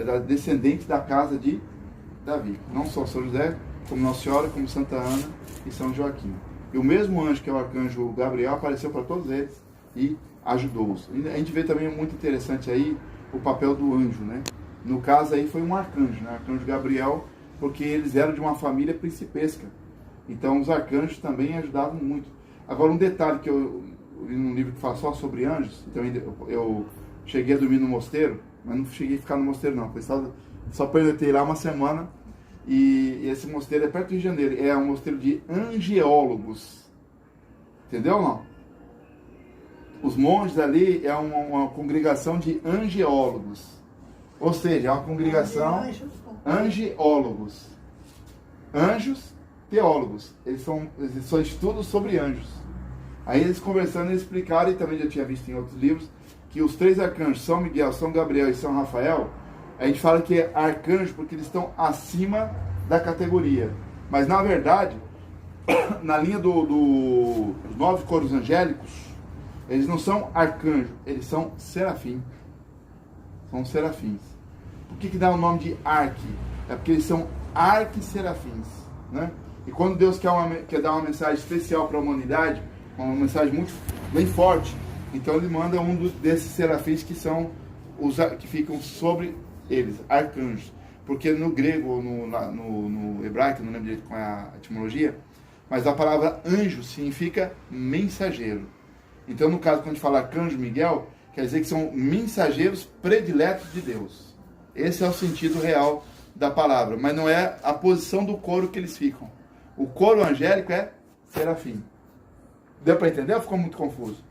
é da descendente da casa de Davi. Não só São José, como Nossa Senhora, como Santa Ana e São Joaquim. E o mesmo anjo, que é o arcanjo Gabriel, apareceu para todos eles e ajudou-os. A gente vê também muito interessante aí o papel do anjo, né? No caso aí foi um arcanjo, né? Arcanjo Gabriel, porque eles eram de uma família principesca. Então os arcanjos também ajudavam muito. Agora um detalhe que eu li num livro que fala só sobre anjos, então eu cheguei a dormir no mosteiro, mas não cheguei a ficar no mosteiro não, foi só pernoitei lá uma semana, e esse mosteiro é perto do Rio de Janeiro, é um mosteiro de angiólogos, entendeu ou não? Os monges ali é uma congregação de angiólogos, ou seja, é uma congregação angiólogos, anjos teólogos, eles são estudos sobre anjos. Aí eles conversando, eles explicaram, e também já tinha visto em outros livros, que os três arcanjos, São Miguel, São Gabriel e São Rafael, a gente fala que é arcanjo porque eles estão acima da categoria. Mas na verdade, na linha dos 9 coros angélicos, eles não são arcanjos, eles são serafim. São serafins. Por que dá o nome de arque? É porque eles são arque-serafins, né? E quando Deus quer dar uma mensagem especial para a humanidade, uma mensagem muito bem forte, então ele manda um desses serafins que são que ficam sobre eles, arcanjos. Porque no grego ou no hebraico, não lembro direito qual é a etimologia, mas a palavra anjo significa mensageiro. Então, no caso, quando a gente fala arcanjo Miguel, quer dizer que são mensageiros prediletos de Deus. Esse é o sentido real da palavra, mas não é a posição do coro que eles ficam. O coro angélico é serafim. Deu para entender ou ficou muito confuso?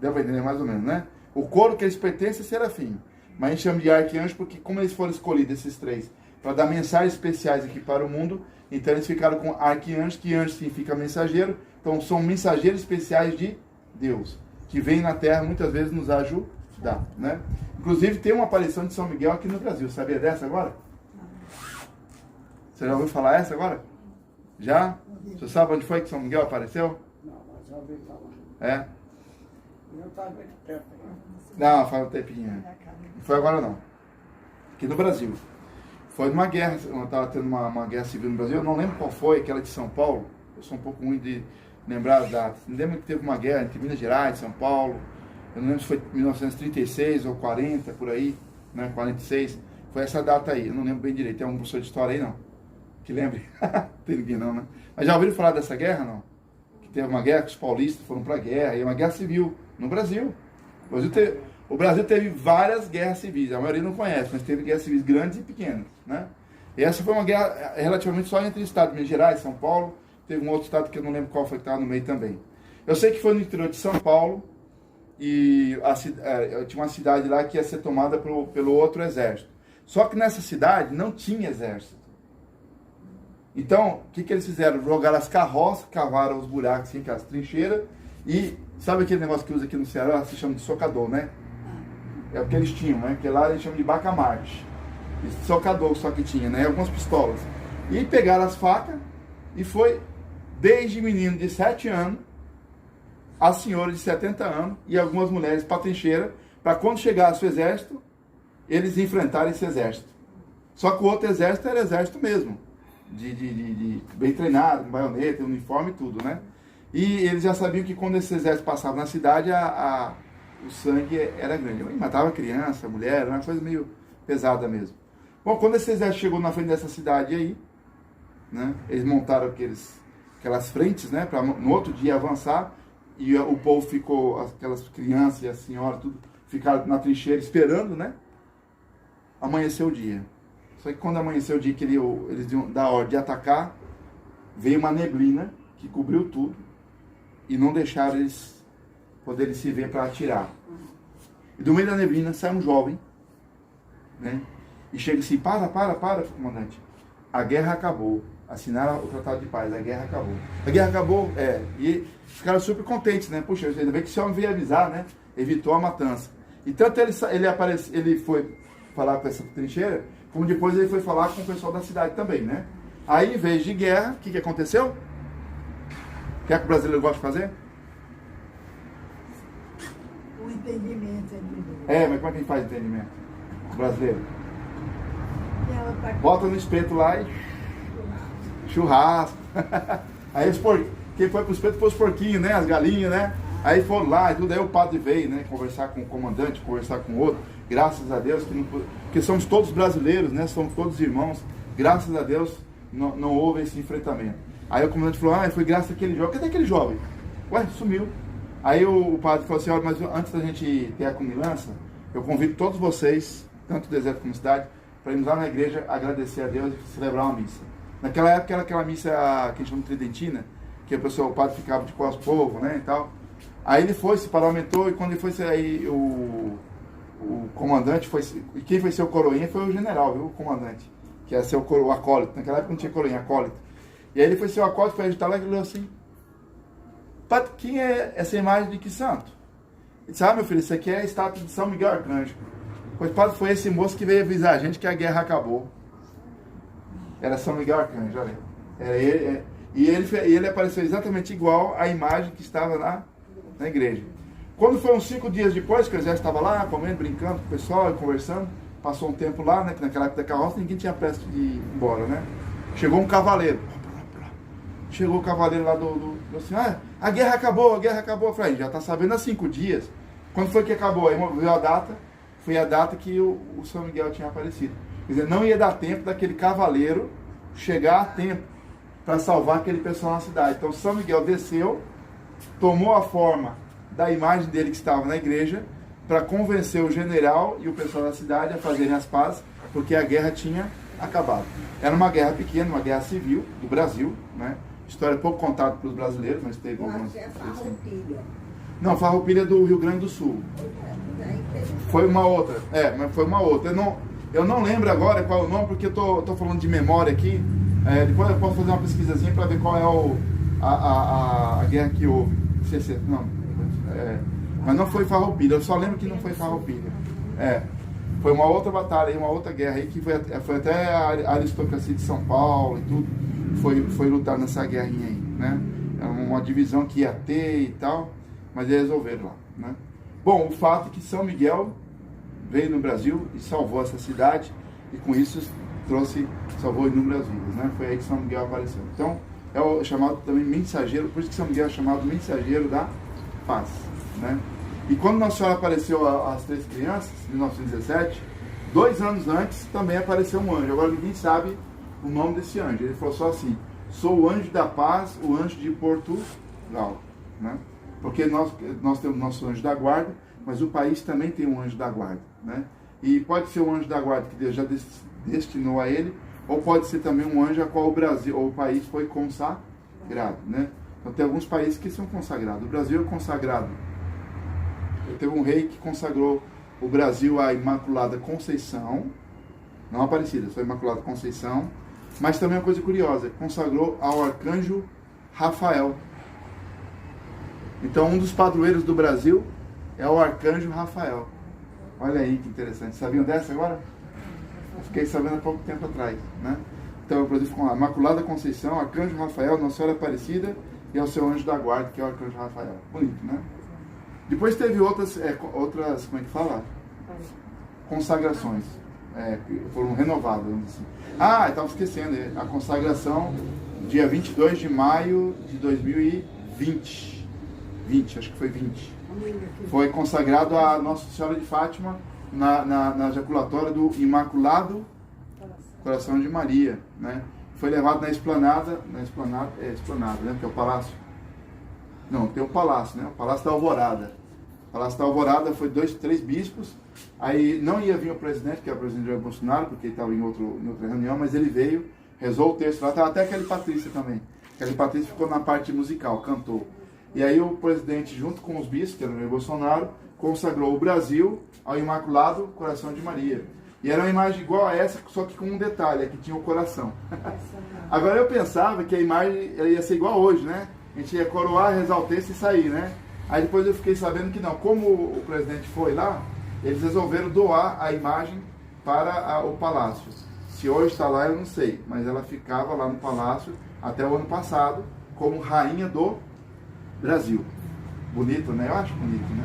Deu para entender mais ou menos, né? O coro que eles pertencem é serafim. Mas a gente chama de arcanjo porque, como eles foram escolhidos, esses três, para dar mensagens especiais aqui para o mundo, então eles ficaram com arcanjo, que anjo significa mensageiro. Então são mensageiros especiais de Deus, que vêm na Terra muitas vezes nos ajudar, né? Inclusive tem uma aparição de São Miguel aqui no Brasil. Sabia dessa agora? Você já ouviu falar essa agora? Já? Você sabe onde foi que São Miguel apareceu? Não, mas já ouvi falar. É? Eu estava muito tempo. Não, faz um tempinho. Não foi agora não. Aqui no Brasil. Foi numa guerra, estava tendo uma guerra civil no Brasil, eu não lembro qual foi, aquela de São Paulo. Eu sou um pouco ruim de lembrar as datas. Me lembro que teve uma guerra entre Minas Gerais e São Paulo. Eu não lembro se foi 1936 ou 40, por aí, né? 46. Foi essa data aí, eu não lembro bem direito. Tem algum professor de história aí, não? Que lembre? Não tem ninguém não, né? Mas já ouviram falar dessa guerra, não? Que teve uma guerra que os paulistas foram para a guerra, e uma guerra civil no Brasil. O Brasil teve várias guerras civis, a maioria não conhece, mas teve guerras civis grandes e pequenas, né? E essa foi uma guerra relativamente só entre o estado de Minas Gerais e São Paulo. Teve um outro estado que eu não lembro qual foi que estava no meio também. Eu sei que foi no interior de São Paulo, e tinha uma cidade lá que ia ser tomada pelo outro exército. Só que nessa cidade não tinha exército. Então, o que eles fizeram? Jogaram as carroças, cavaram os buracos, assim, as trincheiras, e sabe aquele negócio que usa aqui no Ceará? Se chama de socador, né? É o que eles tinham, né? Porque lá eles chamam de bacamarte. Socador só que tinha, né? Algumas pistolas. E pegaram as facas e foi desde menino de 7 anos a senhora de 70 anos e algumas mulheres para a trincheira, para quando chegasse o exército, eles enfrentarem esse exército. Só que o outro exército era exército mesmo. De bem treinado, com baioneta, uniforme e tudo, né? E eles já sabiam que quando esse exército passava na cidade, o sangue era grande. E matava criança, mulher, era uma coisa meio pesada mesmo. Bom, quando esse exército chegou na frente dessa cidade aí, né, eles montaram aquelas frentes, né, para no outro dia avançar, e o povo ficou, aquelas crianças e as senhoras, tudo, ficaram na trincheira esperando, né? Amanheceu o dia. Só que quando amanheceu o dia que eles iam dar ordem de atacar, veio uma neblina que cobriu tudo e não deixaram eles poderem se ver para atirar. E do meio da neblina sai um jovem, né? E chega assim, para, comandante. A guerra acabou. Assinaram o tratado de paz, a guerra acabou. A guerra acabou, e ficaram super contentes, né? Puxa, ainda bem que esse homem veio avisar, né? Evitou a matança. E tanto ele foi falar com essa trincheira, como depois ele foi falar com o pessoal da cidade também, né? Aí, em vez de guerra, o que aconteceu? O que é que o brasileiro gosta de fazer? O entendimento entre nós. Mas como é que a gente faz entendimento? O brasileiro. bota no espeto lá e churrasco. Aí quem foi pro espeto foi os porquinhos, né? As galinhas, né? Aí foram lá e tudo, aí o padre veio, né? Conversar com o comandante, conversar com o outro. Graças a Deus, porque somos todos brasileiros, né? Somos todos irmãos. Graças a Deus não houve esse enfrentamento. Aí o comandante falou, foi graças àquele jovem. Cadê aquele jovem? Ué, sumiu. Aí o padre falou assim, olha, mas antes da gente ter a comilança, eu convido todos vocês, tanto do exército como cidade, para irmos lá na igreja agradecer a Deus e celebrar uma missa. Naquela época era aquela missa que a gente chama de tridentina, que o padre ficava de costas pro povo, né, e tal. Aí ele foi, se parlamentou, e quando ele foi aí o comandante foi, e quem foi ser o coroinha foi o general, viu, o comandante, que ia ser o acólito. Naquela época não tinha coroinha, acólito. E aí ele foi ser o acólito, foi agitar lá e ele falou assim, padre, quem é essa imagem de que santo? Ele disse, meu filho, isso aqui é a estátua de São Miguel Arcanjo. Pois, padre, foi esse moço que veio avisar a gente que a guerra acabou. Era São Miguel Arcanjo, olha. E ele apareceu exatamente igual à imagem que estava na igreja. Quando foi uns 5 dias depois, que o exército estava lá, comendo, brincando com o pessoal, conversando, passou um tempo lá, né, que naquela época da carroça ninguém tinha pressa de ir embora, né? Chegou um cavaleiro. Chegou o cavaleiro lá assim, a guerra acabou, a guerra acabou. Eu falei, já está sabendo há 5 dias. Quando foi que acabou? Aí veio a data, foi a data que o São Miguel tinha aparecido. Quer dizer, não ia dar tempo daquele cavaleiro chegar a tempo para salvar aquele pessoal na cidade. Então São Miguel desceu, tomou a forma da imagem dele que estava na igreja, para convencer o general e o pessoal da cidade a fazerem as pazes, porque a guerra tinha acabado. Era uma guerra pequena, uma guerra civil do Brasil, né? História pouco contada pelos brasileiros, mas teve algumas. Não, Farroupilha do Rio Grande do Sul. Foi uma outra. Mas foi uma outra. Eu não lembro agora qual é o nome, porque eu tô falando de memória aqui. Depois eu posso fazer uma pesquisazinha para ver qual é a guerra que houve. Mas não foi Farroupilha. Eu só lembro que não foi Farroupilha. Foi uma outra batalha, uma outra guerra aí, que foi até a aristocracia de São Paulo e tudo. Foi lutar nessa guerrinha aí, né? Era uma divisão que ia ter e tal, mas eles resolveram lá, né? Bom, o fato é que São Miguel veio no Brasil e salvou essa cidade, e com isso salvou inúmeras vidas, né? Foi aí que São Miguel apareceu. Então, é chamado também mensageiro, por isso que São Miguel é chamado mensageiro da paz, né? E quando Nossa Senhora apareceu às 3 crianças, em 1917, 2 anos antes também apareceu um anjo. Agora ninguém sabe o nome desse anjo. Ele falou só assim, sou o anjo da paz, o anjo de Portugal, né? Porque nós temos nosso anjo da guarda, mas o país também tem um anjo da guarda, né? E pode ser um anjo da guarda que Deus já destinou a ele, ou pode ser também um anjo a qual o Brasil, ou o país foi consagrado, né? Então tem alguns países que são consagrados. O Brasil é consagrado. Teve um rei que consagrou o Brasil à Imaculada Conceição, não Aparecida, só Imaculada Conceição, mas também uma coisa curiosa, consagrou ao arcanjo Rafael. Então um dos padroeiros do Brasil é o arcanjo Rafael. Olha aí que interessante. Sabiam dessa agora? Eu fiquei sabendo há pouco tempo atrás, né? Então o Brasil ficou lá, Imaculada Conceição, arcanjo Rafael, Nossa Senhora Aparecida e ao seu anjo da guarda, que é o arcanjo Rafael. Bonito, né? Depois teve outras, como é que fala? Consagrações. Foram renovadas, vamos dizer assim. Estava esquecendo, a consagração, dia 22 de maio de 2020. Acho que foi 20. Foi consagrado a Nossa Senhora de Fátima na ejaculatória do Imaculado Coração de Maria, né? Foi levado na esplanada, né? Que é o palácio. Não, tem o palácio, né? O Palácio da Alvorada. O Palácio da Alvorada foi 2, 3 bispos. Aí não ia vir o presidente, que é o presidente Jair Bolsonaro, porque ele estava em outra reunião, mas ele veio, rezou o texto lá. Estava até aquele Patrícia também. Aquele Patrícia ficou na parte musical, cantou. E aí o presidente, junto com os bispos, que era o Jair Bolsonaro, consagrou o Brasil ao Imaculado Coração de Maria. E era uma imagem igual a essa, só que com um detalhe, que tinha o coração. Agora eu pensava que a imagem ia ser igual hoje, né? A gente ia coroar, rezar o texto e sair, né? Aí depois eu fiquei sabendo que não. Como o presidente foi lá, eles resolveram doar a imagem para o palácio. Se hoje está lá, eu não sei. Mas ela ficava lá no palácio até o ano passado, como rainha do Brasil. Bonito, né? Eu acho bonito, né?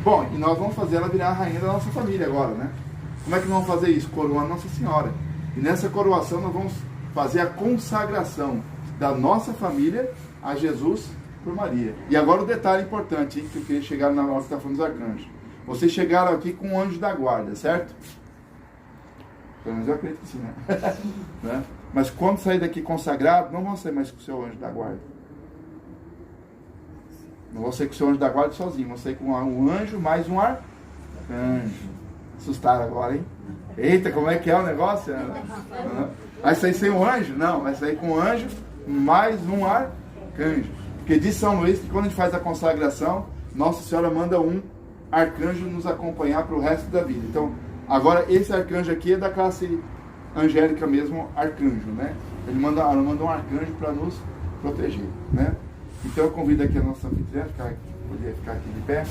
Bom, e nós vamos fazer ela virar a rainha da nossa família agora, né? Como é que nós vamos fazer isso? Coroando Nossa Senhora. E nessa coroação nós vamos fazer a consagração da nossa família a Jesus por Maria. E agora o detalhe importante, hein, que eu queria chegar na hora que está falando dos arcanjos. Vocês chegaram aqui com o anjo da guarda, certo? Pelo menos eu acredito que sim, né? Né? Mas quando sair daqui consagrado, não vão sair mais com o seu anjo da guarda. Não vão sair com o seu anjo da guarda sozinho, vão sair com um anjo mais um arcanjo. Assustaram agora, hein? Eita, como é que é o negócio? Vai sair sem um anjo? Não, vai sair com um anjo mais um arcanjo. Porque diz São Luís que quando a gente faz a consagração, Nossa Senhora manda um arcanjo nos acompanhar para o resto da vida. Então, agora esse arcanjo aqui é da classe angélica mesmo, arcanjo, né? Ela manda um arcanjo para nos proteger, né? Então eu convido aqui a nossa anfitriã, poderia ficar aqui de pé.